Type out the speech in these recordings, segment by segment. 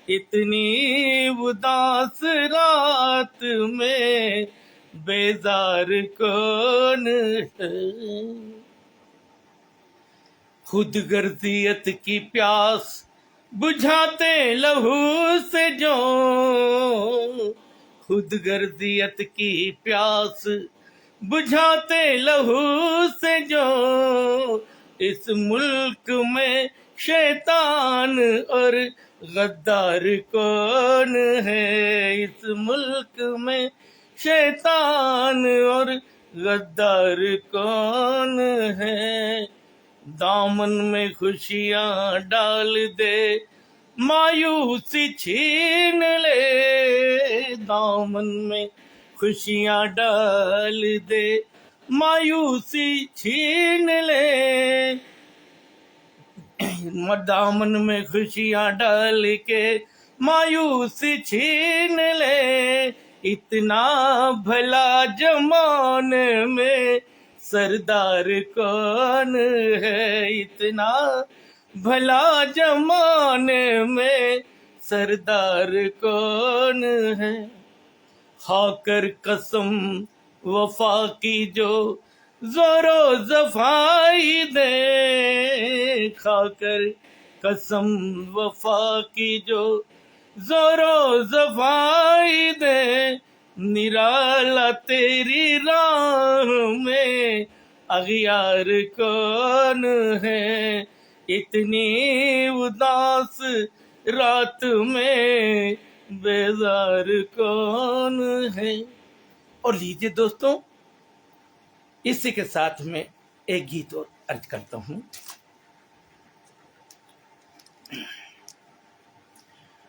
इतनी उदास रात में बेजार कौन है। खुद गर्जियत की प्यास बुझाते लहू से जो, खुद गर्जियत की प्यास बुझाते लहू से जो, इस मुल्क में शैतान और गद्दार कौन है। इस मुल्क में शैतान और गद्दार कौन है। दामन में खुशियां डाल दे मायूसी छीन ले, दामन में खुशियां डाल दे मायूसी छीन ले। दामन में खुशियां डाल के मायूसी छीन ले। इतना भला जमाने में सरदार कौन है। इतना भला जमाने में सरदार कौन है। खाकर कसम वफा की जो जोरो जफाई दे, खाकर कसम वफा की जो जोरो जफाई दे, निराला तेरी राह में अगियार कौन है। इतनी उदास रात में बेजार कौन है। और लीजिए दोस्तों, इसी के साथ में एक गीत और अर्ज करता हूं।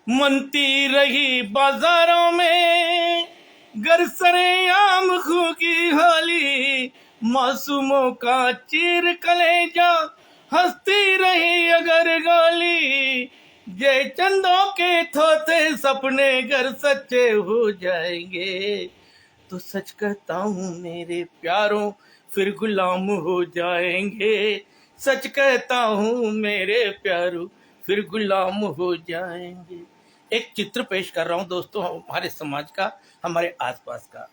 मनती रही बाजारों में गर सरेआम खू की होली, मासूमों का चीर कलेजा हंसती रही अगर गोली। जय चंदों के थोथे सपने गर सच्चे हो जाएंगे, तो सच कहता हूँ मेरे प्यारों फिर गुलाम हो जाएंगे। सच कहता हूँ मेरे प्यारों फिर गुलाम हो जाएंगे। एक चित्र पेश कर रहा हूँ दोस्तों, हमारे समाज का, हमारे आसपास का।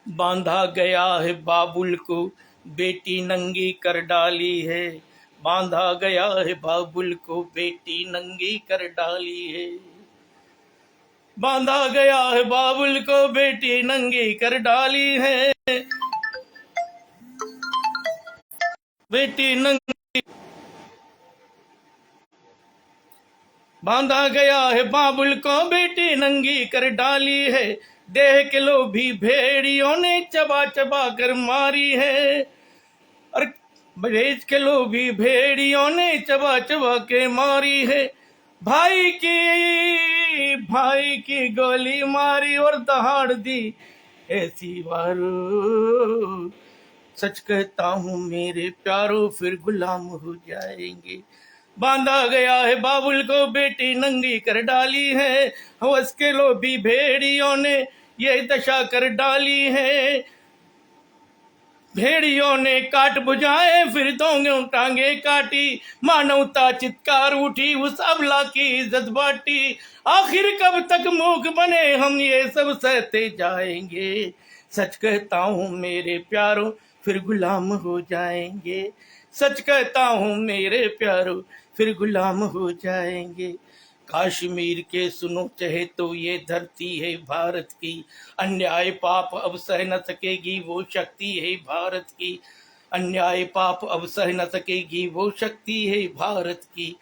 बांधा गया है बाबुल को बेटी नंगी कर डाली है, बांधा गया है बाबुल को बेटी नंगी कर डाली है। बांधा गया है बाबुल को बेटी नंगी कर डाली है, बेटी नंगी। बांधा गया है बाबुल को बेटी नंगी कर डाली है, देह के लोभी भेड़ियों ने चबा चबा कर मारी है। और देश के लोभी भेड़ियों ने चबा चबा के मारी है। भाई की गोली मारी और दहाड़ दी ऐसी वारो। सच कहता हूँ मेरे प्यारों फिर गुलाम हो जाएंगे। बांधा गया है बाबुल को बेटी नंगी कर डाली है, हवस के लोभी भेड़ियों ने ये दशा कर डाली है। भेड़ियों ने काट बुझाए फिर दोंगे टांगे काटी, मानवता चित्कार उठी उस अबला की इज्जत बाटी। आखिर कब तक मूक बने हम ये सब सहते जाएंगे। सच कहता हूँ मेरे प्यारों फिर गुलाम हो जाएंगे। सच कहता हूँ मेरे प्यारों फिर गुलाम हो जाएंगे। कश्मीर के सुनो चाहे तो ये धरती है भारत की, अन्याय पाप अब सह न सकेगी वो शक्ति है भारत की। अन्याय पाप अब सह न सकेगी वो शक्ति है भारत की।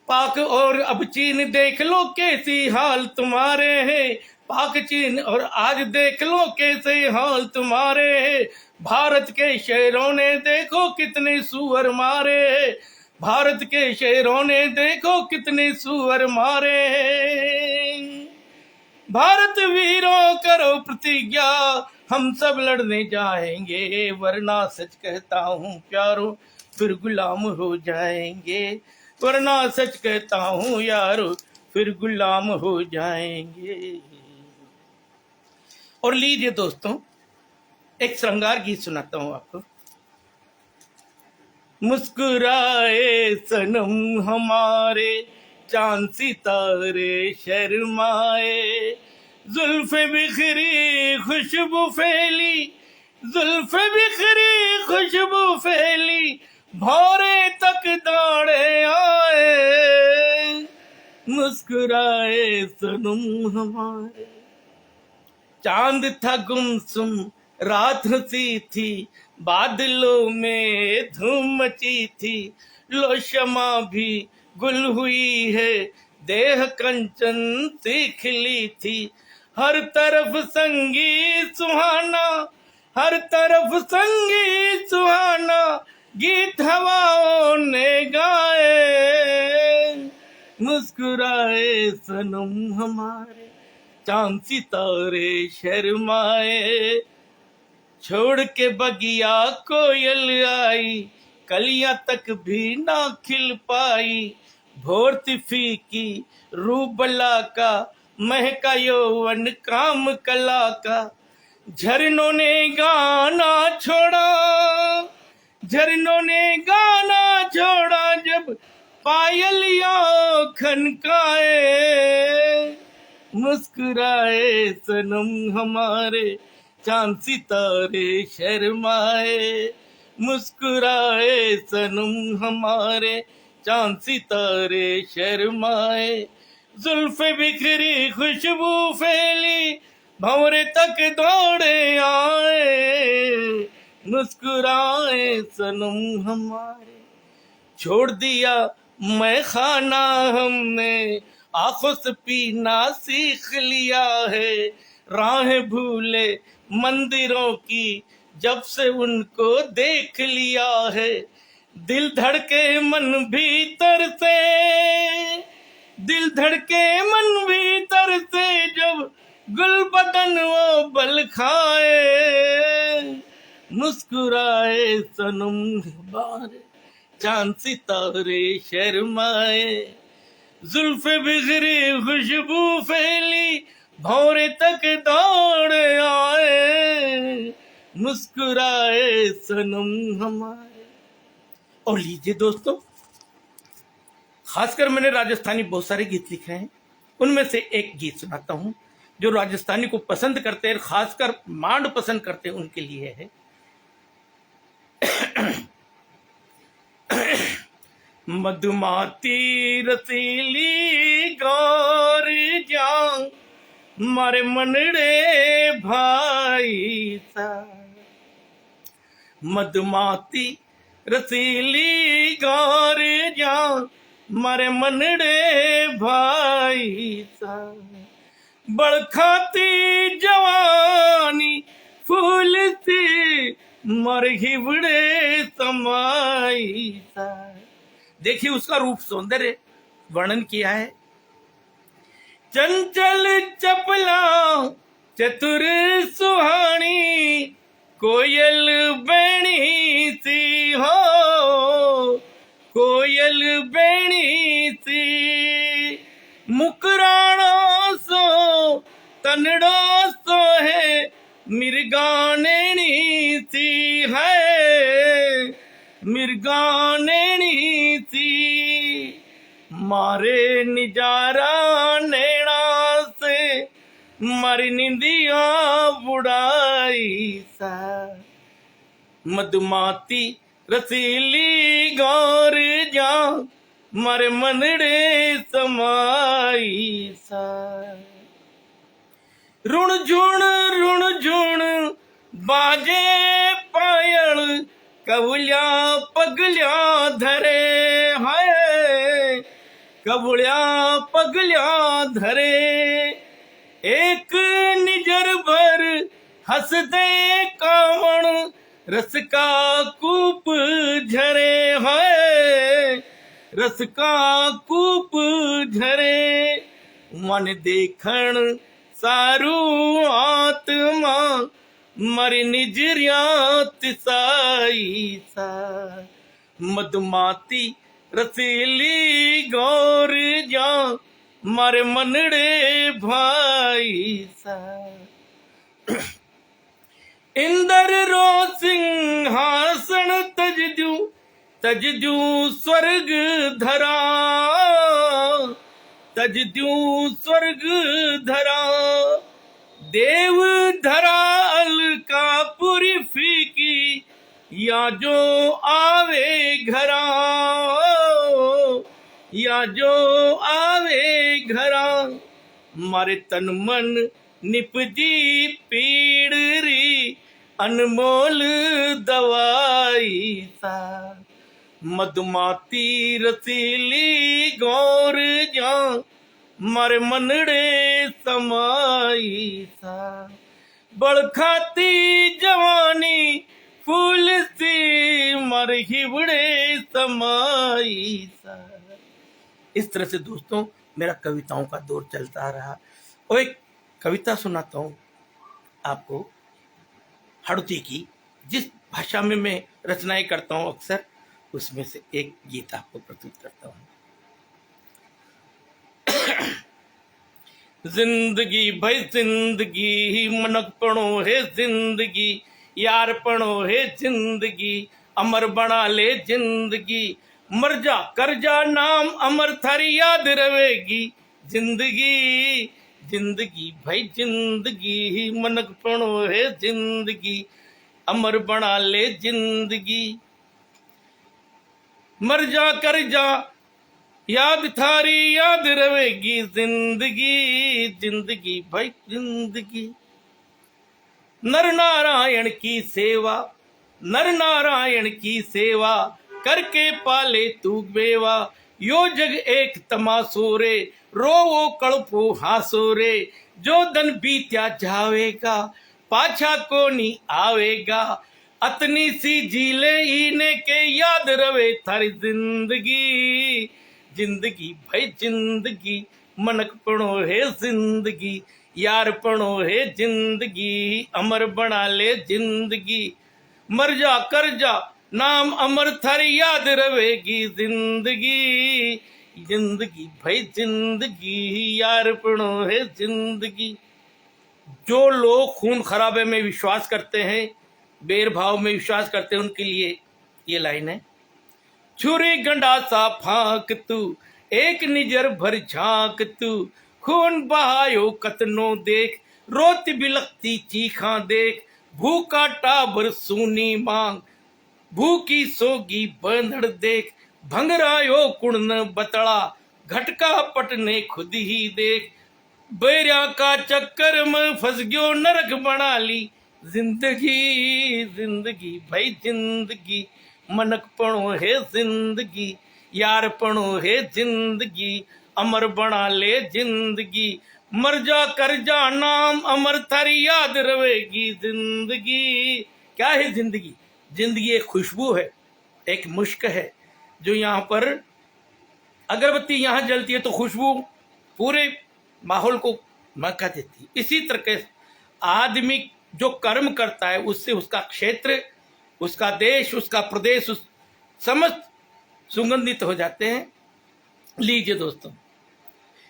पाक और अब चीन देख लो कैसी हाल तुम्हारे हैं, पाक चीन और आज देख लो कैसे हाल तुम्हारे हैं। भारत के शेरों ने देखो कितने सुअर मारे हैं, भारत के शेरों ने देखो कितने सुअर मारे हैं। भारत वीरों करो प्रतिज्ञा हम सब लड़ने जाएंगे, वरना सच कहता हूँ प्यारों फिर गुलाम हो जाएंगे। वरना सच कहता हूँ यारो फिर गुलाम हो जाएंगे। और लीजिए दोस्तों, एक श्रृंगार गीत सुनाता हूँ आपको। मुस्कुराए सनम हमारे चांद सितारे शर्माए। जुल्फ़े बिखरी खुशबू फैली, जुल्फ़े बिखरी खुशबू फैली, भौरे तक दौड़े आए, मुस्कुराए सनम हमारे। चांद था गुमसुम रात हंसी थी, बादलों में धूम मची थी, लो शमा भी गुल हुई है, देह कंचन सी खिली थी। हर तरफ संगीत सुहाना, हर तरफ संगीत सुहाना, गीत हवाओं ने गाए, मुस्कुराए सनम हमारे। चांद सितारे शर्माए। छोड़ के बगिया कोयल आई, कलियां तक भी ना खिल पाई, भोर फीकी रूबला का, महका यौवन काम कला का। झरनों ने गाना छोड़ा, झरनों ने गाना छोड़ा, जब पायलियां खनकाए, मुस्कुराए सनम हमारे। चांद सितारे शर्माए, मुस्कुराए सनम हमारे। चांद सितारे शर्माए। जुल्फ़े बिखरी खुशबू फैली, भंवरे तक दौड़े आए, मुस्कुराए सनम हमारे। छोड़ दिया मैं खाना हमने, आंखों से पीना सीख लिया है, राहें भूले मंदिरों की, जब से उनको देख लिया है। दिल धड़के मन भीतर से, दिल धड़के मन भीतर से, जब गुल बदन वो बल खाए, मुस्कुराए सनम हमारे। चांद सितारे शर्माए। जुल्फ़े बिखरी खुशबू फैली, भौरे तक दौड़ आए, मुस्कुराए सनम हमारे। और लीजिए दोस्तों, खासकर मैंने राजस्थानी बहुत सारे गीत लिखे हैं, उनमें से एक गीत सुनाता हूं जो राजस्थानी को पसंद करते हैं, खासकर मांड पसंद करते हैं, उनके लिए है। मधुमाती रसीली गौर जाऊं, मारे मनड़े भाई सा। मधुमाती रसीली गौर जाऊं, मारे मनड़े भाई सा। बड़खाती जवानी फूल सी, मर हिवड़े समाई सा। देखिए उसका रूप सौंदर्य वर्णन किया है। चंचल चपला चतुर सुहानी, कोयल बैणी सी हो, कोयल बैणी सी। मुकराणो सो तनड़ो सो है, मिर्गानेणी सी है, मिर्गानेणी सी। मारे निजारा नैना से, मारी निंदिया बुढ़ाई सा। मधुमाती रसीली गौर जा, मारे मनड़े समाई सा। रुण झुण बाजे पायल, कबुल्या पगल्या धरे है, कबुल्या पगल्या धरे। एक निजर भर हंस दे कावण, रस का कूप झरे है, रस का कूप झरे। मन देखण सारू आत्मा, मरी निजरियात साई सा। मधुमाती रसीली गौर जा, मारे मनड़े भाई सा। इंदर रो सिंहासन तजजू, तजजू स्वर्ग धरा, तज द्यूं स्वर्ग धरा, देव धरा अलकापुरी फीकी, या जो आवे घरा, या जो आवे घरा। मारे तन मन निपजी पीड़ री, अनमोल दवाई सा। मधुमाती रसीली गौर जा, मारे मनड़े समाई सा। बड़खाती जवानी फूल सी, मारे हिवड़े समाई सा। इस तरह से दोस्तों मेरा कविताओं का दौर चलता रहा। और एक कविता सुनाता हूँ आपको हड़ौती की, जिस भाषा में मैं रचनाएं करता हूँ अक्सर, उसमें से एक गीत आपको प्रस्तुत करता हूँ। जिंदगी भाई जिंदगी, मनक पणो है जिंदगी, यार पणो है जिंदगी, अमर बना ले जिंदगी। मर जा कर जा नाम अमर थारी याद रवेगी जिंदगी। जिंदगी भाई जिंदगी, मनक पणो है जिंदगी, अमर बना ले जिंदगी। मर जा कर जा याद थारी याद रवेगी जिंदगी। जिंदगी भाई जिंदगी। नर नारायण की सेवा, नर नारायण की सेवा, करके पाले तू बेवा। यो जग एक तमाशो रे, रोवो कड़पो हासो रे। जो दिन बीत्या जावेगा, पाछा को नहीं आवेगा। अतनी सी झीले इने के याद रवे थारी जिंदगी। जिंदगी भाई जिंदगी, मनक पणो है जिंदगी, यार पणो है जिंदगी, अमर बना ले जिंदगी। मर जा कर जा नाम अमर थारी याद रवेगी जिंदगी। जिंदगी भाई जिंदगी, यार पणो है जिंदगी। जो लोग खून खराबे में विश्वास करते हैं, बैर भाव में विश्वास करते हैं, उनके लिए ये लाइन है। छुरी गंडासा फांक तू, एक निजर भर झांक तू। खून बहायो कतनो देख, रोती बिलखती चीखा देख। भूखा टाबर सूनी मांग, भूखी सोगी बंधड़ देख। भंगरायो कुण बतड़ा, घटका पटने खुद ही देख। बैरिया का चक्कर में फंस गयो, नरक बना ली जिंदगी। जिंदगी भाई जिंदगी, मनक पणो है जिंदगी, यार पणो है जिंदगी, अमर बना ले जिंदगी। मर जा कर जा नाम अमर थारी याद रवेगी जिंदगी। क्या है जिंदगी? जिंदगी एक खुशबू है, एक मुश्क है, जो यहाँ पर अगरबत्ती यहाँ जलती है तो खुशबू पूरे माहौल को महका देती है। इसी तरह के आदमी जो कर्म करता है, उससे उसका क्षेत्र, उसका देश, उसका प्रदेश, समस्त सुगंधित हो जाते हैं। लीजिए दोस्तों,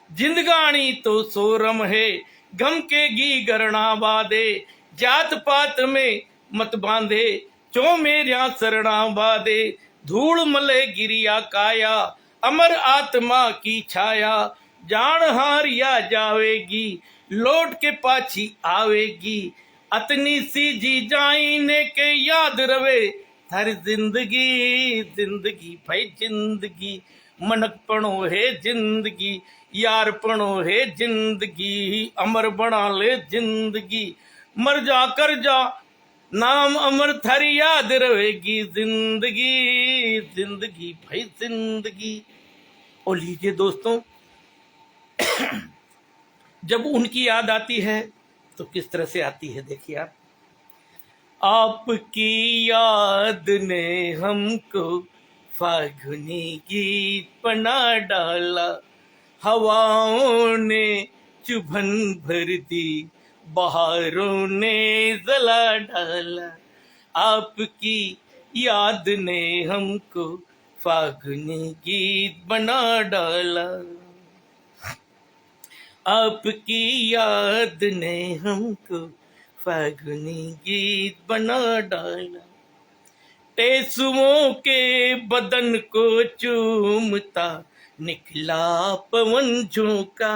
जिंदगानी तो सोरम है, गम के गी गरणा बादे। जात पात में मत बांधे, चो मेरिया शरणा बादे। धूल मले गिरिया काया, अमर आत्मा की छाया। जान हारिया जावेगी, लौट के पाछी आवेगी। अतनी सी जी जाईने के याद रवे थारी जिंदगी। जिंदगी भाई जिंदगी, मनक पणो है जिंदगी, यार पणो है जिंदगी, अमर बना ले जिंदगी। मर जा कर जा नाम अमर थारी याद रहेगी जिंदगी। जिंदगी भाई जिंदगी। और लीजिए दोस्तों, जब उनकी याद आती है तो किस तरह से आती है, देखिए आप। आपकी याद ने हमको फागुनी गीत बना डाला। हवाओं ने चुभन भर दी, बहारों ने जला डाला। आपकी याद ने हमको फागुनी गीत बना डाला। आपकी याद ने हमको फागुनी गीत बना डाला। टेसुओं के बदन को चूमता निकला पवन झोंका,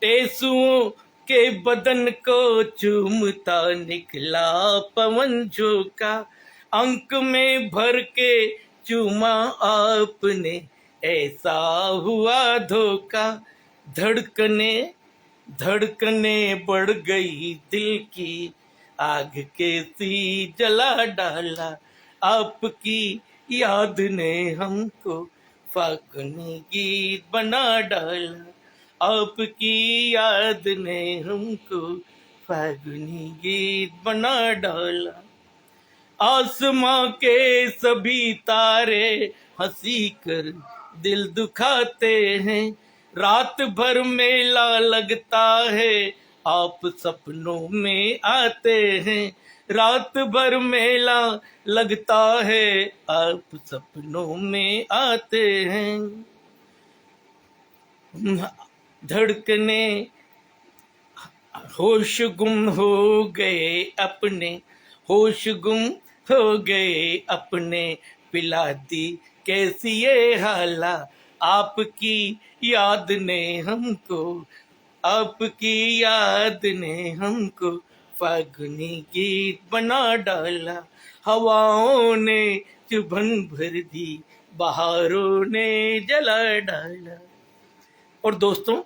टेसुओं के बदन को चूमता निकला पवन झोंका। अंक में भर के चूमा आपने, ऐसा हुआ धोखा। धड़कने धड़कने बढ़ गई दिल की, आग कैसी जला डाला। आपकी याद ने हमको फागुनी गीत बना डाला। आपकी याद ने हमको फागुनी गीत बना डाला। आसमां के सभी तारे हंसी कर दिल दुखाते हैं। रात भर मेला लगता है, आप सपनों में आते हैं। रात भर मेला लगता है, आप सपनों में आते हैं। धड़कने होश गुम हो गए अपने, होश गुम हो गए अपने। पिला दी कैसी ये हाला, आपकी याद ने हमको, आपकी याद ने हमको फागुनी गीत बना डाला। हवाओं ने चुभन भर दी, बहारों ने जला डाला। और दोस्तों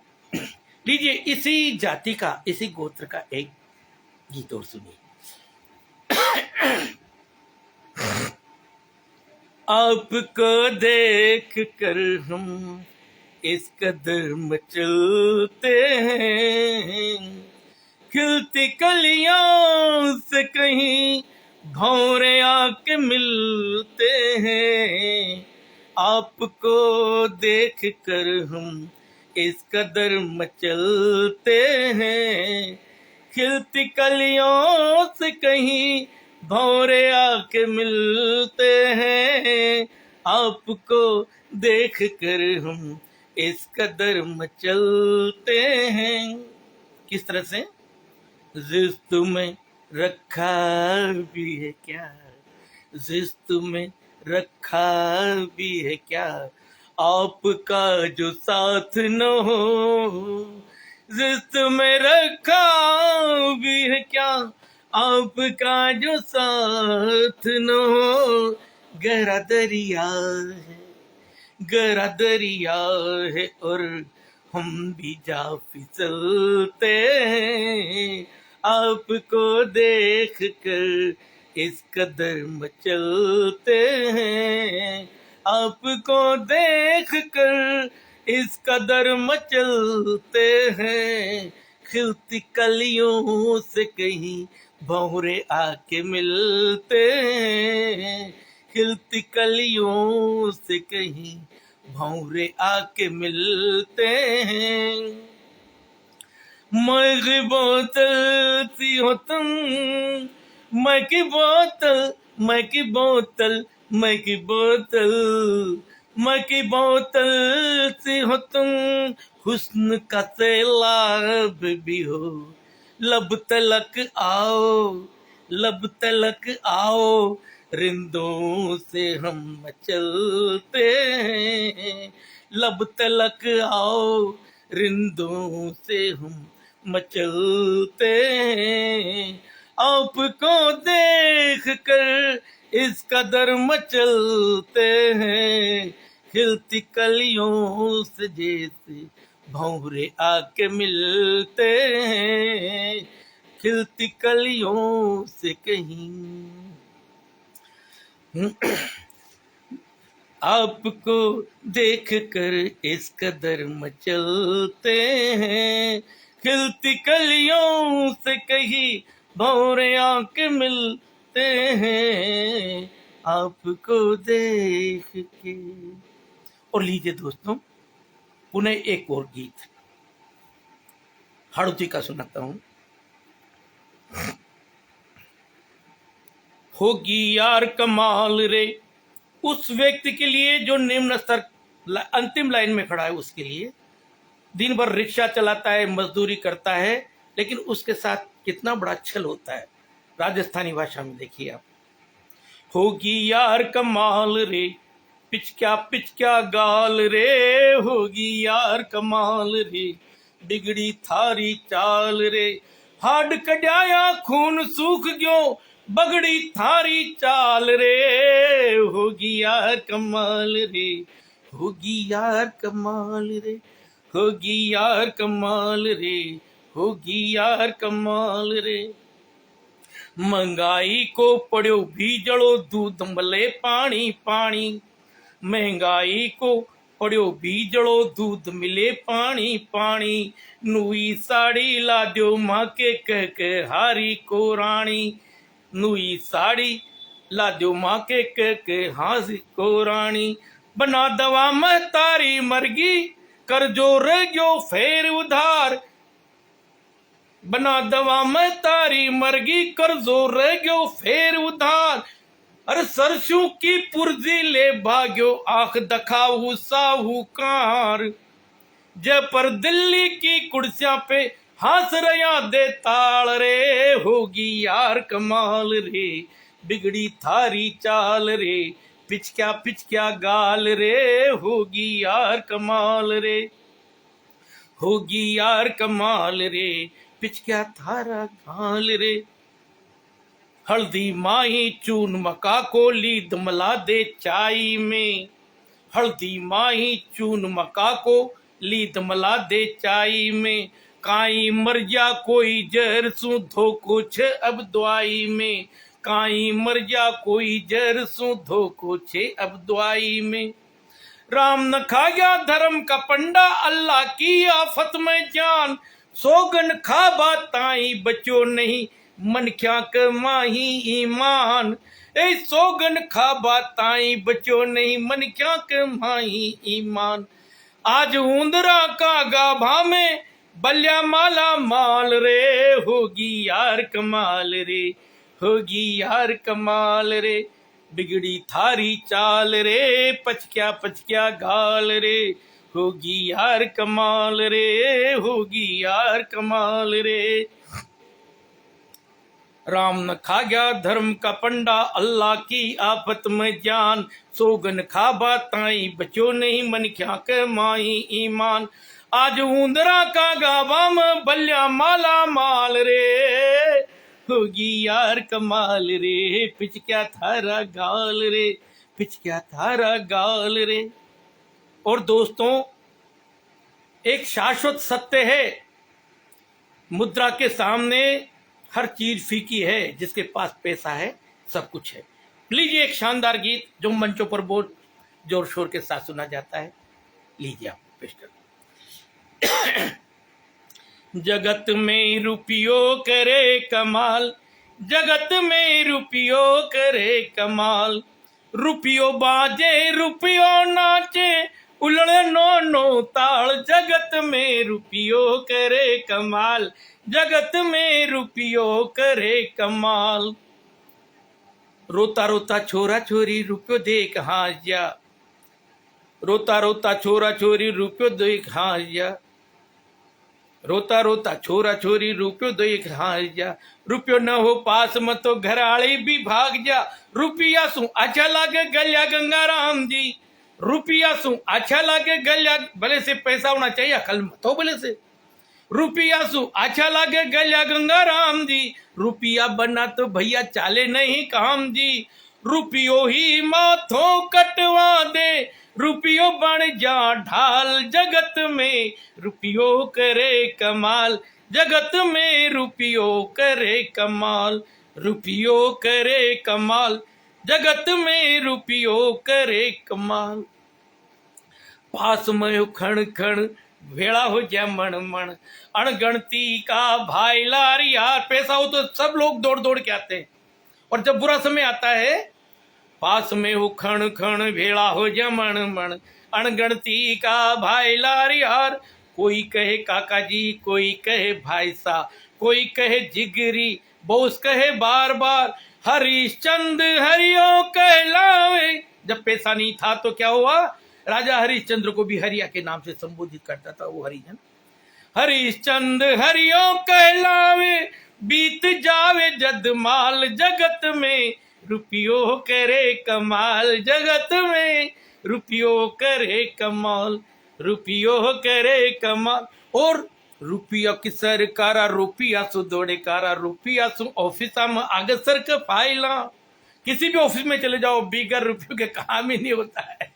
लीजिए इसी जाति का, इसी गोत्र का एक गीत और सुनिए। आपको देख कर हम इस कदर मचलते हैं, खिलती कलियों से कहीं भौरे आके मिलते हैं। आपको देख कर हम इस कदर मचलते हैं, खिलती कलियों से कहीं भौरे आके मिलते हैं। आपको देख कर हम इस कदर मचलते हैं। किस तरह से? जिस्त में रखा भी है क्या, जिस्त में रखा भी है क्या, आपका जो साथ न हो। जिस्त में रखा भी है क्या, आपका जो साथ न हो। गहरा दरिया है, गहरा दरिया है और हम भी जा फिसलते हैं। आपको देख कर इस कदर मचलते हैं, आपको देख कर इस कदर मचलते हैं। खिलती कलियों से कहीं भौरे आके मिलते हैं, खिलती कलियों से कहीं भौरे आके मिलते हैं। मैं की बोतल सी हो तुम, मैं की बोतल, मैं की बोतल, मैं की बोतल, मैं की बोतल सी हो तुम। हुस्न का सैलाब भी हो, लब तलक आओ, लब तलक आओ। रिंदों से हम मचलते हैं, लब तलक आओ। रिंदों से हम मचलते हैं। आपको देख कर इस कदर मचलते हैं, खिलती कलियों से जैसे भौरे आके मिलते हैं, खिलती कलियों से कहीं। आपको देख कर इस कदर मचलते हैं, खिलती कलियों से कहीं भौरे आके मिलते हैं। आपको देख के। और लीजिए दोस्तों पुनः एक और गीत हाड़ौती का सुनाता हूं। होगी यार कमाल रे उस व्यक्ति के लिए जो निम्न स्तर अंतिम लाइन में खड़ा है, उसके लिए दिन भर रिक्शा चलाता है, मजदूरी करता है, लेकिन उसके साथ कितना बड़ा छल होता है। राजस्थानी भाषा में देखिए आप। होगी यार कमाल रे पिचक्या गाल रे, होगी यार कमाल रे, बिगड़ी थारी चाल रे, हाड कड्याया खून सूख गयो, बगड़ी थारी चाल रे, होगी यार कमाल रे, होगी यार कमाल रे, होगी यार कमाल रे, होगी यार कमाल रे। महंगाई को पड़ो बीजड़ो, दूध मले पानी पानी, महंगाई को पड़ो बीजड़ो, दूध मिले पानी पानी, नुई साड़ी ला दो माँ के कह के हारी को रानी, नुई साड़ी ला दो माँ के कह के हासी को रानी, बना दवा में तारी मरगी, कर जो रह गयो फेर उधार, बना दवा में तारी मरगी, कर जो रह गयो फेर उधार, अरे सरसों की पुर्जी ले भाग्यो, आंख दखाऊ साहूकार, जय पर दिल्ली की कुर्सियां पे हंस रहा दे ताल रे, होगी यार कमाल रे, बिगड़ी थारी चाल रे, पिचक्या गाल रे, होगी यार कमाल रे, होगी यार कमाल रे, पिचक्या थारा गाल रे। हल्दी माही चून मका को लीद मला दे चाय में, हल्दी माही चून मका को लीद मला दे चाय में, काई मर जा कोई जहर सू धो कुछ अब दवाई में, काई मर जा कोई जहर सू धो कुछ अब दवाई में, राम न खा गया धर्म का पंडा, अल्लाह की आफत में जान, सोगन खा बाताई बचो नहीं, मन क्या कमाही ईमान, ए सोगन खा बाताई बचो नहीं, मन क्या कमाही ईमान, आज उंदरा का गाभा में बल्या माला माल रे, होगी यार कमाल रे, होगी यार कमाल रे, बिगड़ी थारी चाल रे, पचक्या गाल रे, होगी यार कमाल रे, होगी यार कमाल रे। राम न खा गया धर्म का पंडा, अल्लाह की आफत में जान, सोगन खा बाताई बचो नहीं, मन क्या कमाई ईमान, आज उंदरा का गावा में बल्या माला माल रे, होगी यार कमाल रे, पिचक्या थारा गाल रे, पिचक्या थारा गाल रे। और दोस्तों, एक शाश्वत सत्य है, मुद्रा के सामने हर चीज फीकी है, जिसके पास पैसा है सब कुछ है। लीजिए एक शानदार गीत जो मंचों पर बहुत जोर शोर के साथ सुना जाता है, लीजिए आप पेश कर। जगत में रुपयो करे कमाल, जगत में रुपयो करे कमाल, रुपयो बाजे रुपयो नाचे, उलड़े नो नो ताल, जगत में रुपयो करे कमाल, जगत में रुपयो करे कमाल, रोता रोता छोरा छोरी रुपयो देख हाँ जा, रोता रोता छोरा छोरी रुपयो देख हाँ जा, रोता रोता छोरा छोरी रुपयो देख हाँ जा, रुपयो न हो पास में तो घराड़ी भी भाग जा, रुपया सु अच्छा लागे गलिया गंगाराम जी, रुपया सु अच्छा लागे गलिया, भले से पैसा होना चाहिए अकल में तो भले से, रुपया सु अच्छा लागे गलिया गंगाराम जी, रुपया बना तो भैया चाले नहीं काम जी, रुपयो ही माथों कटवा दे, रुपयो बन जा ढाल, जगत में रुपयो करे कमाल, जगत में रुपयो करे कमाल, रुपयो करे कमाल, जगत में रुपयो करे कमाल, पास में खण खण भेड़ा हो जाए मन मन, अणगणती का भाई लार यार, पैसा हो तो सब लोग दौड़ दौड़ के आते हैं, और जब बुरा समय आता है पास में हो खण खण भेड़ा हो जाए मन मन, अणगणती का भाई लार यार, कोई कहे काका जी, कोई कहे भाई सा, कोई कहे जिगरी, बोस कहे बार बार, हरिश्चंद हरियो कहलावे। जब पैसा नहीं था तो क्या हुआ, राजा हरिश्चंद्र को भी हरिया के नाम से संबोधित करता था वो हरिजन, हरिश्चंद हरियो कहलावे, बीत जावे जदमाल, जगत में रुपयो करे कमाल, जगत में रुपयो करे कमाल, रुपयो करे कमाल। और रुपया की सरकारा रुपया सु दौड़े कारा, रुपया सु ऑफिस में आगे सर के फाइला। किसी भी ऑफिस में चले जाओ, बिगर रुपयों के काम ही नहीं होता है।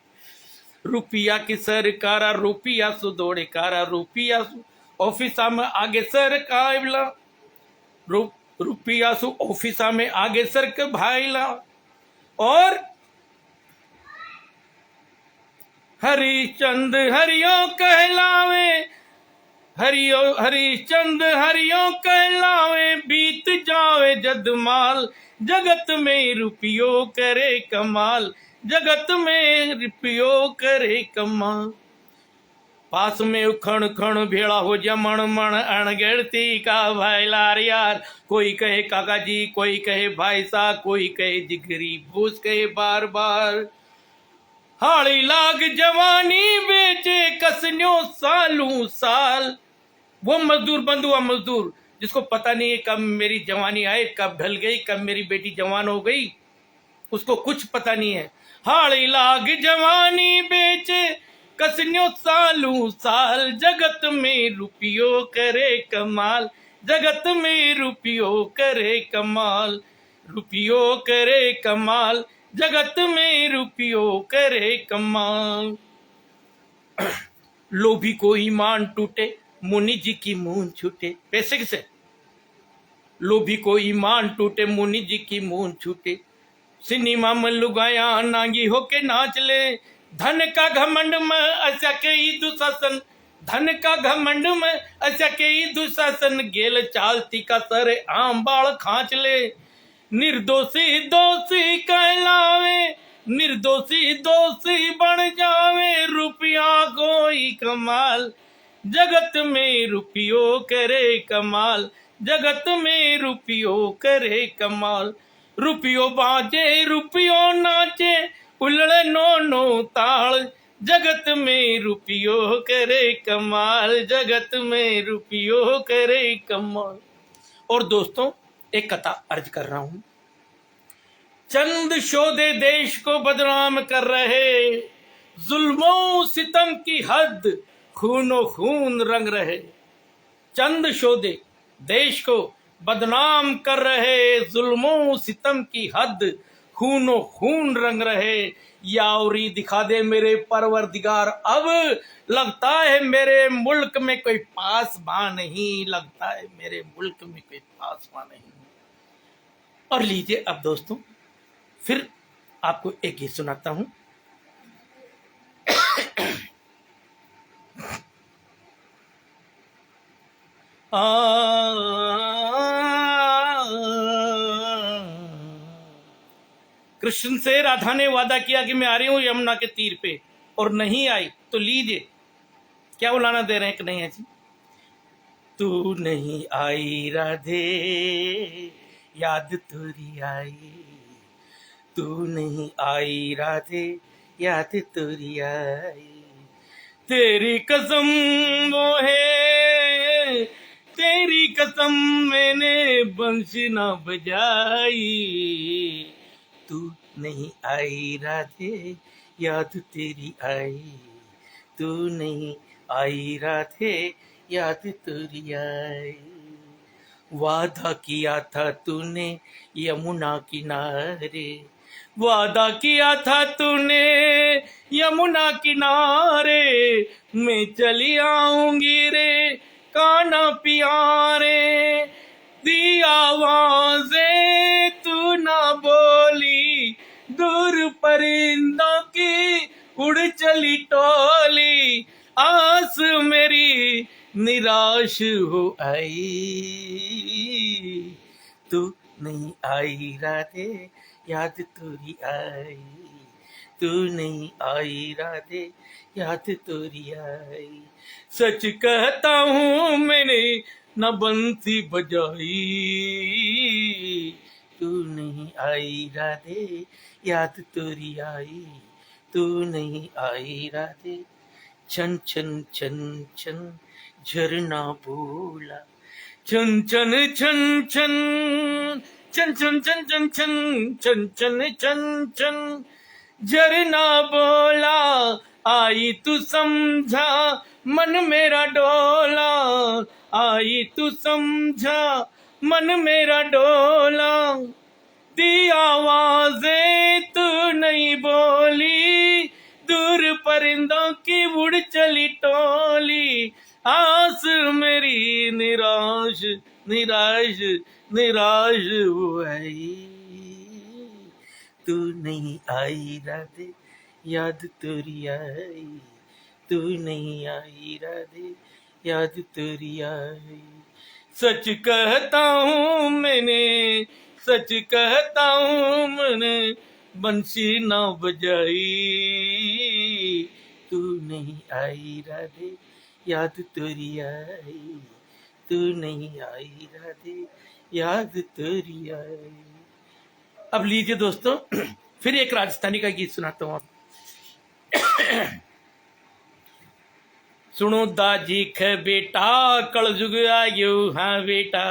रुपया की सरकारा रुपया सु दौड़े कारा, रुपया सु ऑफिस में आगे सर काइला, रुपया सु ऑफिस में आगे सर के भाईला। और हरिचंद हरियो कहलावे, हरिचंद हरियो कहलावे, बीत जावे जदमाल, जगत में रुपयो करे कमाल, जगत में रुपयो करे कमाल। पास में उखण खण भेड़ा हो जमण मण अणगिणती का भाई लार यार, कोई कहे काका जी, कोई कहे भाई साहब, कोई कहे जिगरी भूस कहे बार बार। हाड़ी लाग जवानी बेचे कसन्यो सालू साल। वो मजदूर बंधु, हुआ मजदूर जिसको पता नहीं है कब मेरी जवानी आए, कब ढल गई, कब मेरी बेटी जवान हो गई, उसको कुछ पता नहीं है। हाड़ी लाग जवानी बेचे कसन्यो सालू साल, जगत में रुपयो करे कमाल, जगत में रुपयो करे कमाल, रुपयो करे कमाल, जगत में रुपयो करे कमाल। लोभी को ईमान टूटे, मुनि जी की मूंछ छूटे। पैसे किसे? लोभी को ईमान टूटे, मुनि जी की मूंछ छूटे। सिनेमा में लुगाया नांगी होके नाच ले, धन का घमंड में ऐसा कई दुशासन, धन का घमंड में ऐसा कई दुशासन, गेल चालती का सर आम बाल खांच ले। निर्दोषी दोषी कहलावे, निर्दोषी दोषी बन जावे, रुपया कोई कमाल, जगत में रुपयो करे कमाल, जगत में रुपयो करे कमाल। रुपयो बाजे रुपयो नाचे, उलड़े नो नो ताल, जगत में रुपयो करे कमाल, जगत में रुपयो करे कमाल। और दोस्तों एक कथा अर्ज कर रहा हूं। चंद शोधे देश को बदनाम कर रहे, जुल्मों सितम की हद खूनो खून रंग रहे। चंद शोधे देश को बदनाम कर रहे, जुल्मों सितम की हद खूनो खून रंग रहे। यावरी दिखा दे मेरे परवरदिगार, अब लगता है मेरे मुल्क में कोई पासबां नहीं, लगता है मेरे मुल्क में कोई पासबां नहीं। और लीजिए अब दोस्तों फिर आपको एक गीत सुनाता हूं। कृष्ण से राधा ने वादा किया कि मैं आ रही हूं यमुना के तीर पे, और नहीं आई। तो लीजिए क्या बुलाना दे रहे हैं कि नहीं है जी। तू नहीं आई राधे याद तुरी आई, तू नहीं आई राधे याद तुरी आई। तेरी कसम वो है, तेरी कसम मैंने बंसी ना बजाई। तू नहीं आई राधे याद तेरी आई, तू नहीं आई राधे याद तेरी आई। वादा किया था तूने यमुना किनारे, वादा किया था तूने यमुना किनारे, मैं चली आऊंगी रे काना प्यारे। दी आवाज़ें तू ना बोली, दूर परिंदों की उड़ चली टोली, आस मेरी निराश हो आई। तू नहीं आई राधे याद तोरी आई, तू नहीं आई राधे याद तोरी आई। सच कहता हूँ मैंने न बंसी बजाई, तू नहीं आई राधे याद तोरी आई, तू नहीं आई राधे। छन छन छन छन झरना बोला, छन छन छन छन छन छन छन छन छन छन छन छन छन झरना बोला आई तू समझा, मन मेरा डोला आई तू समझा, मन मेरा डोला। दी आवाजें तू नहीं बोली, दूर परिंदों की उड़ चली टोली। आस मेरी निराश निराश निराश हुई, तू नहीं आई राधे याद तेरी आई, तू नहीं आई राधे याद तेरी आई। सच कहता हूँ मैंने, सच कहता हूँ मैंने, बंसी ना बजाई, तू नहीं आई राधे याद तेरी आई, तू नहीं आई राधे याद तेरी आई। अब लीजिए दोस्तों फिर एक राजस्थानी का गीत सुनाता हूँ आप। सुनो दाजी ख बेटा कलजुग आयो, हाँ बेटा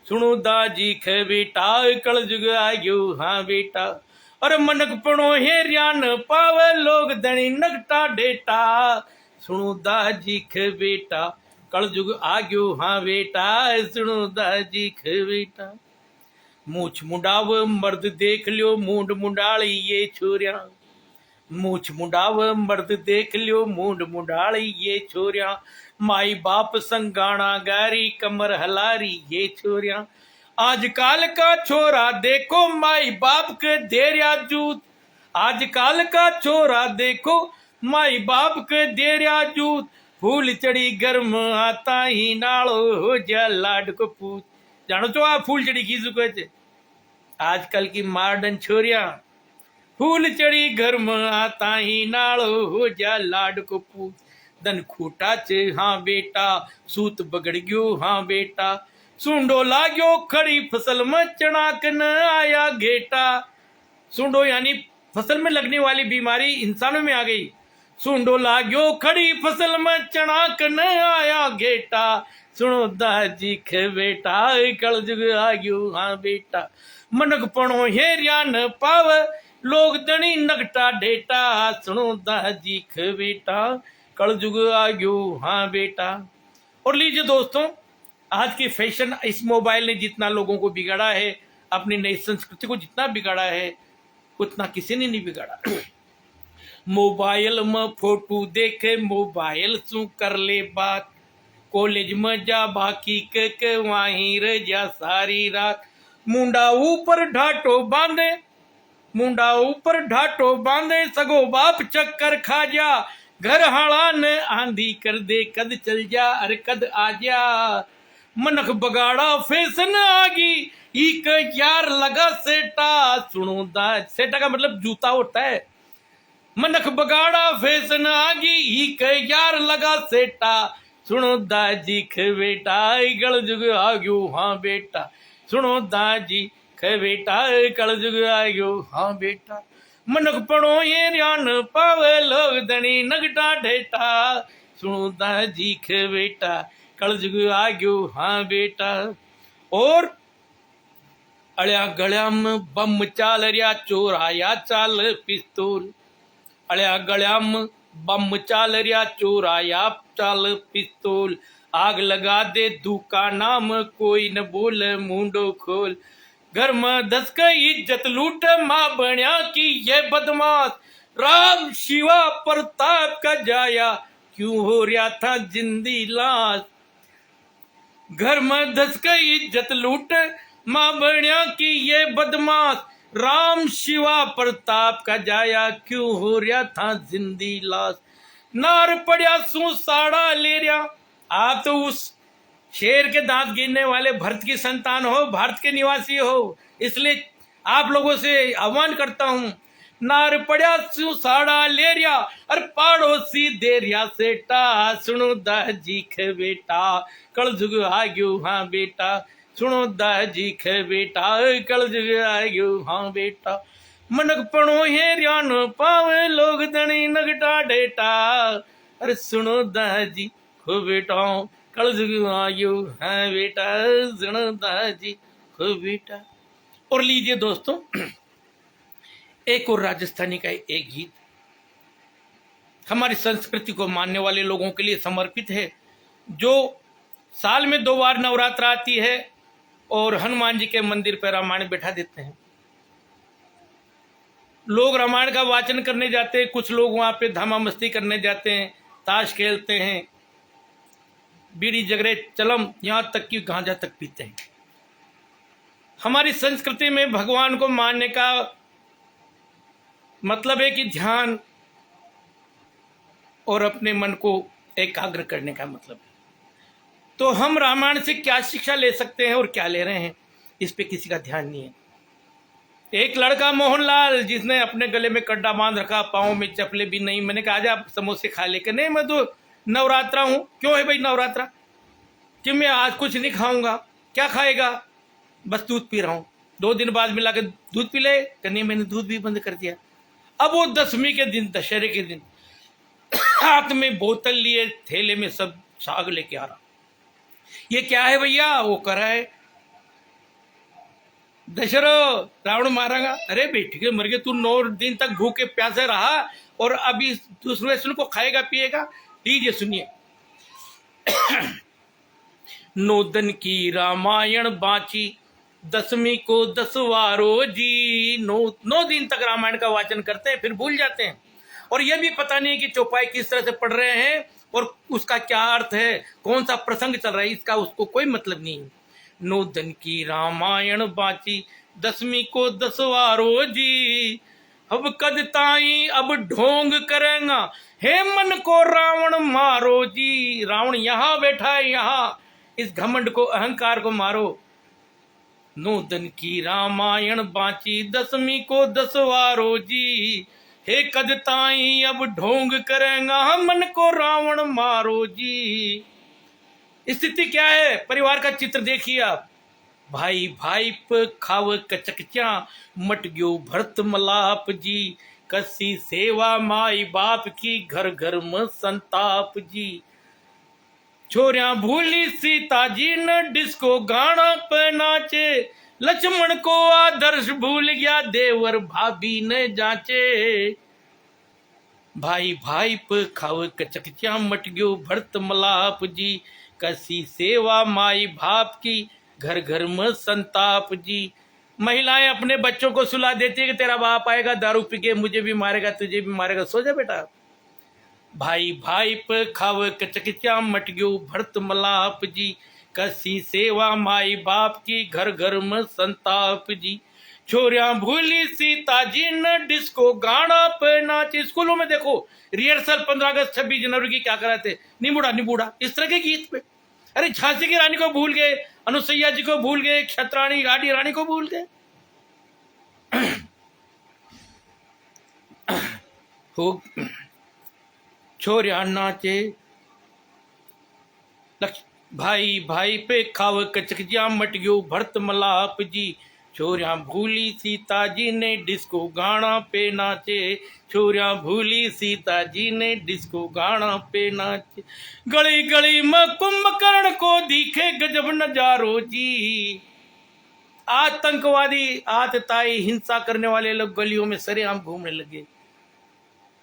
सुनो दाजी ख बेटा कलजुग आयो, हाँ बेटा। और मनक पड़ो हेरियान पावे लोग धनी नगटा डेटा। सुनो दाजी ख बेटा कलजुग आयो, हाँ बेटा सुनो दाजी ख बेटा। मूछ मुंडाव मर्द देख लियो मूंड मुंडाली ये छोरिया, मूछ मुंडाव मर्द देख लियो मूंड मुंडाली ये छोरिया। माई बाप संगाना गारी कमर हलारी ये छोरिया। आजकल का छोरा देखो माई बाप के देरिया जूत, आजकल का छोरा देखो माई बाप के देरिया जूत। फूल चढ़ी गर्म आता ही नालो हो जा लाड को पूत। जानो तो आप फूल चढ़ी की कहते आजकल की मॉडर्न छोरिया। फूल चढ़ी घर में आता ही नालो हो जा लाड को पूत। दन खूटा चे हाँ बेटा सूत बगड़ गयो, हाँ बेटा सुंडो लाग्यो खड़ी फसल में चढ़ाक न आया घेटा। सुंडो यानी फसल में लगने वाली बीमारी इंसानों में आ गई। सुंडो लाग्यो खड़ी फसल में चढ़ाक न आया घेटा। सुनो दाजी खे बेटा कलजुग आ गयो, हाँ बेटा। मनक पणो हेरिया न पाव लोग दणी नगटा डेटा। सुनो दाजी खे बेटा कलजुग आ गयो, हाँ बेटा। और लीजिए दोस्तों आज की फैशन इस मोबाइल ने जितना लोगों को बिगाड़ा है, अपनी नई संस्कृति को जितना बिगाड़ा है उतना किसी ने नहीं बिगाड़ा। मोबाइल में फोटो देखे मोबाइल सु कर ले बात, कॉलेज में जा बाकी के वहीं रह जा सारी रात। मुंडा ऊपर ढाटो बांधे, मुंडा ऊपर ढाटो बांधे सगो बाप चक्कर खा जा। घर हाड़ा ने आंधी कर दे कद चल जा अरे कद आ जा। मनक बगाड़ा फैशन आगी एक यार लगा सेटा। सुनो दा सेटा का मतलब जूता होता है। मनक बगाड़ा फैशन आगी एक यार लगा सेटा। सुनो दाजी ख बेटा कल जुग आ गयो, हाँ बेटा। सुनो दाजी ख बेटा कल जुग आ गयो, हाँ बेटा। मनक पड़ो ये ध्यान पावे लोग धनी नगटा ढेटा। सुनो दाजी ख बेटा कल जुग आ गयो, हाँ बेटा। और अड़िया गलिया में बम चाल रिया चोर आया चाल पिस्तौल। अड़िया गलिया में बम चाल रिया चोर आया चाल पिस्तौल। आग लगा दे दूका नाम कोई न बोले मुंडो खोल। घर में धस के इज्जत लूट माँ बनिया की ये बदमाश। राम शिवा प्रताप का जाया क्यों हो रहा था जिंदी लाश। घर में धस के इज्जत लूट माँ बनिया की ये बदमाश। राम शिवा प्रताप का जाया क्यों हो रहा था जिंदी लाश। नार पड़िया सू साड़ा ले रहा। आप तो उस शेर के दांत गिनने वाले भरत की संतान हो, भारत के निवासी हो, इसलिए आप लोगों से आह्वान करता हूं। नार पड़िया सू साड़ा ले रिया और पड़ोसी दे रिया सेटा। सुनो दाजी ख बेटा कल जुग आ गयो, हाँ बेटा। सुनो दाजी ख बेटा कल जुग आ गयो, हाँ बेटा। मनक पणो हे रियान पावे लोग धनी नगटा डेटा। अरे सुनो दाजी खो बेटा कल जुग आ गयो, हाँ बेटा। सुनो दाजी खो बेटा। और लीजिए दोस्तों एक और राजस्थानी का एक गीत हमारी संस्कृति को मानने वाले लोगों के लिए समर्पित है, जो साल में 2 बार नवरात्र आती है और हनुमान जी के मंदिर पर रामायण बैठा देते हैं। लोग रामायण का वाचन करने जाते हैं, कुछ लोग वहाँ पे धमा मस्ती करने जाते हैं, ताश खेलते हैं, बीड़ी जगरे चलम, यहाँ तक कि गांजा तक पीते हैं। हमारी संस्कृति में भगवान को मानने का मतलब है कि ध्यान और अपने मन को एकाग्र करने का मतलब है। तो हम रामायण से क्या शिक्षा ले सकते हैं और क्या ले रहे हैं, इस पे किसी का ध्यान नहीं है। एक लड़का मोहनलाल जिसने अपने गले में कड्डा बांध रखा, पाँव में चप्पलें भी नहीं। मैंने कहा आप समोसे खा लेकर, नहीं मैं तो नवरात्रा हूँ। क्यों है भाई नवरात्रा? कि मैं आज कुछ नहीं खाऊंगा। क्या खाएगा? बस दूध पी रहा हूँ। 2 दिन बाद मिला के दूध पी ले, नहीं मैंने दूध भी बंद कर दिया। अब वो 10वीं के दिन, दशहरे के दिन, हाथ में बोतल लिए थैले में सब साग लेके आ रहा। ये क्या है भैया? वो करा है दशहरा रावण मारेगा। अरे बेटी के मर गए, तू 9 दिन तक भूखे प्यासे रहा और अभी दूसरे सुन को खाएगा पिएगा। लीजिए सुनिए। 9 दिन की रामायण बाँची, 10वीं को 10वां रोजी। 9 दिन तक रामायण का वाचन करते हैं, फिर भूल जाते हैं और यह भी पता नहीं कि चौपाई किस तरह से पढ़ रहे हैं और उसका क्या अर्थ है, कौन सा प्रसंग चल रहा है, इसका उसको कोई मतलब नहीं है। 9 दिन की रामायण बाँची, 10वीं को 10वां रोजी। अब कद ताई अब ढोंग करेगा, हे मन को रावण मारो जी। रावण यहाँ बैठा है, यहाँ इस घमंड को, अहंकार को मारो। 9 दिन की रामायण बाँची, 10वीं को 10वां रोजी। हे कद ताई अब ढोंग करेगा, हम मन को रावण मारो जी। स्थिति क्या है? परिवार का चित्र देखिए आप। भाई भाई पे खाव कचकचा, मट गयो भरत मलाप जी। कसी सेवा माई बाप की, घर घर में संताप जी। छोरियां भूली सीता जी न डिस्को गाना पे नाचे। लक्ष्मण को आदर्श भूल गया, देवर भाभी ने जांचे। भाई भाई पे खाव कचकचा, मट गयो भरत मलाप जी। कसी सेवा माई बाप की, घर घर में संताप जी। महिलाएं अपने बच्चों को सुला देती है कि तेरा बाप आएगा दारू पी के, मुझे भी मारेगा तुझे भी मारेगा, सो जा बेटा। भाई भाई पे खाव कचकचा, मट गयो भरत मलाप जी। कसी सेवा माई बाप की, घर घर में संताप जी। छोरियां भूली सीता जी न डिस्को गाना पे नाचे। स्कूलों में देखो रिहर्सल 15 अगस्त 26 जनवरी की क्या कराते, निबूढ़ा निबूढ़ा, इस तरह के गीत पे। अरे झांसी की रानी को भूल गए, अनुसैया जी को भूल गए, क्षत्राणी गाड़ी रानी को भूल गए। हो छोरिया नाचे, भाई भाई पे खाव कचकजिया, मट गयो भरत मलाप जी। छोरिया भूली सीता जी ने डिस्को गाना पे नाचे। छोरिया भूली सीता जी ने डिस्को गाना पे नाचे। गली गली में कुंभकर्ण को दिखे गजब नजारो जी। आतंकवादी आतताई हिंसा करने वाले लोग गलियों में सरेआम घूमने लगे।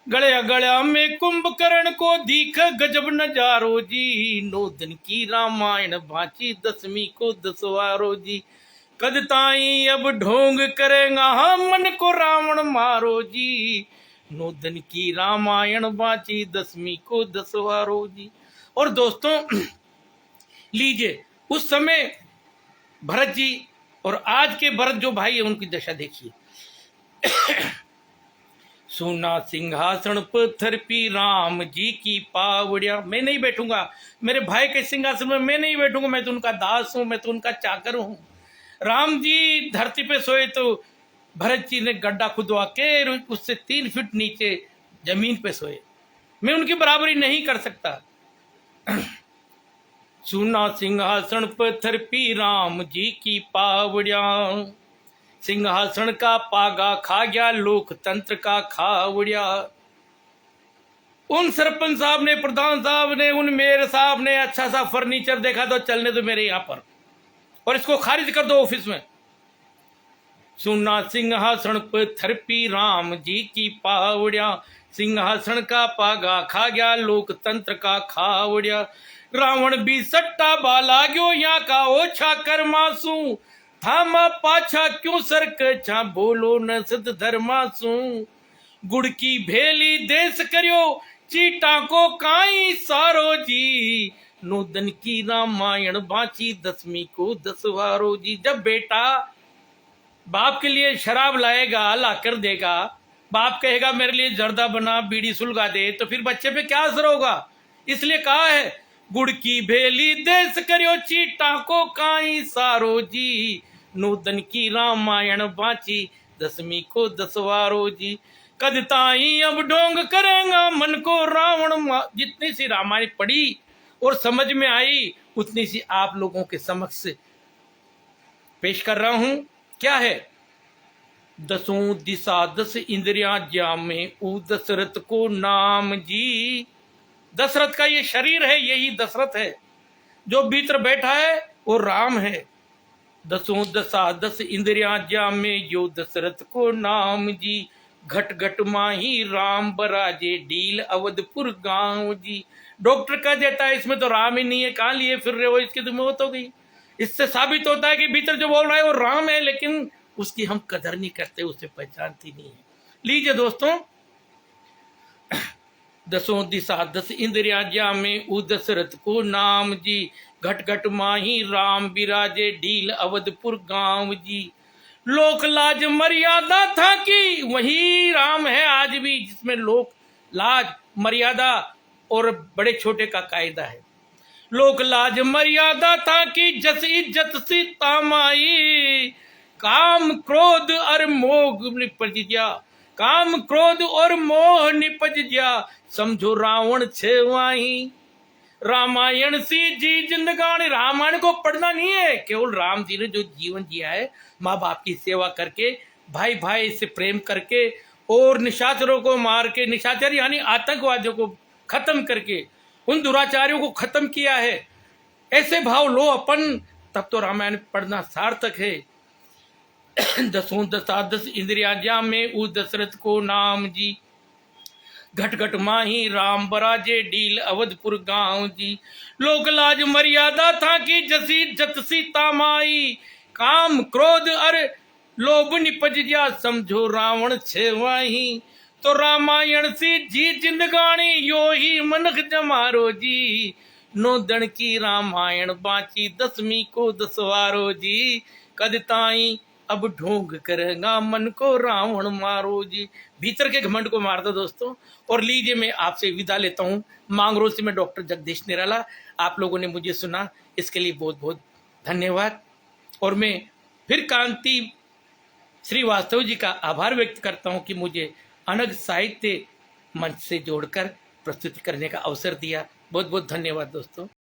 गड़या गड़या में कुंभकर्ण को दिख गजब नजारो जी। 9 दिन की रामायण बाँची, 10वीं को 10वां रोजी। कद ताई अब ढोंग करेगा, हम मन को रावण मारो जी। 9 दिन की रामायण बाँची, 10वीं को 10वां रोजी। और दोस्तों लीजिए, उस समय भरत जी और आज के भरत जो भाई है उनकी दशा देखिए। सोना सिंहासन पत्थर पी, राम जी की पावड़िया। मैं नहीं बैठूंगा मेरे भाई के सिंहासन में, मैं नहीं बैठूंगा, मैं तो उनका दास हूं, मैं तो उनका चाकर हूं। राम जी धरती पे सोए तो भरत जी ने गड्ढा खुदवा के उससे 3 फीट नीचे जमीन पे सोए। मैं उनकी बराबरी नहीं कर सकता। सोना सिंहासन पत्थर पी, राम जी की पावड़िया। सिंहासन का पागा खा गया, लोकतंत्र का खावड़िया। उन सरपंच साहब ने, प्रधान साहब ने, उन मेयर साहब ने अच्छा सा फर्नीचर देखा तो चलने दो मेरे यहाँ पर, और इसको खारिज कर दो ऑफिस में। सुना सिंहासन पर थरपी राम जी की पावड़िया, सिंहासन का पागा खा गया लोकतंत्र का खावड़िया। रावण भी सट्टा बाला गयो यहाँ का ओछा कर मासू, थामा पाछा क्यों सरक छा बोलो न सद धर्मासू। गुड़ की भेली देश करियो चीटा को काई सारो जी, नूतन की रामायण बाची 10वीं को 10वारो जी। जब बेटा बाप के लिए शराब लाएगा, ला कर देगा, बाप कहेगा मेरे लिए जर्दा बना बीड़ी सुलगा दे, तो फिर बच्चे पे क्या असर होगा। इसलिए कहा है गुड़ की भेली देश करियो चीटा को काई सारो जी, नूतन की रामायण बाची 10वीं को 10वारो जी। कद ताई अब ढोंग करेगा मन को रावण। जितनी सी रामायण पढ़ी और समझ में आई उतनी सी आप लोगों के समक्ष पेश कर रहा हूं। क्या है? 10 दिशा 10 इंद्रियां जामे ऊ दशरथ को नाम जी। दशरथ का ये शरीर है, यही दशरथ है। जो भीतर बैठा है वो राम है। 10 दिशा 10 इंद्रियां जामे यो दशरथ को नाम जी, घट घट माही राम बराजे डील अवधपुर गांव जी। डॉक्टर कह देता है इसमें तो राम ही नहीं है, कहां लिए फिर रहे हो, इसकी तो मौत हो गई। इससे साबित होता है कि भीतर जो बोल रहा है वो राम है, लेकिन उसकी हम कदर नहीं करते, उसे पहचानती नहीं है। लीजिए दोस्तों, 10 दिशा 10 इंद्रिया जामे ऊ दशरथ को नाम जी, घट घट माही राम बिराजे डील अवधपुर गांव जी। लोक लाज मर्यादा था कि वही राम है आज भी, जिसमें लोक लाज मर्यादा और बड़े छोटे का कायदा है। लोक लाज मर्यादा था कि जस इज्जत सी तामाई, काम क्रोध और मोह निपज गया, काम क्रोध और मोह निपज गया, समझो रावण छेवाई। रामायण सी जी जिंदगानी। रामायण को पढ़ना नहीं है, केवल राम जी ने जो जीवन जिया है, माँ बाप की सेवा करके, भाई भाई से प्रेम करके और निशाचरों को मार के, निशाचर यानी आतंकवादियों को खत्म करके, उन दुराचारियों को खत्म किया है। ऐसे भाव लो अपन, तब तो रामायण पढ़ना सार्थक है। 10 दिशा 10 इंद्रिया जामे ऊ दशरथ को नाम जी, घट घट माही राम बराजे डील अवधपुर गांव जी। लोक लाज मर्यादा था कि जसी जतसी तामाई, काम क्रोध अर लोभ निपज गया, समझो रावण छेवाही। तो रामायण सी जी जिंदगानी यो ही मनख जमारो जी, नोदन की रामायण बाची 10वीं को 10वारो जी। कद ताई अब ढोंग करेगा मन को रावण मारो जी। भीतर के घमंड को मार दो दोस्तों। और लीजिए मैं आपसे विदा लेता हूँ। मांगरोल से मैं डॉक्टर जगदीश निराला। आप लोगों ने मुझे सुना, इसके लिए बहुत बहुत धन्यवाद। और मैं फिर कांति श्रीवास्तव जी का आभार व्यक्त करता हूँ कि मुझे अनग साहित्य मंच से जोड़कर प्रस्तुति करने का अवसर दिया। बहुत बहुत धन्यवाद दोस्तों।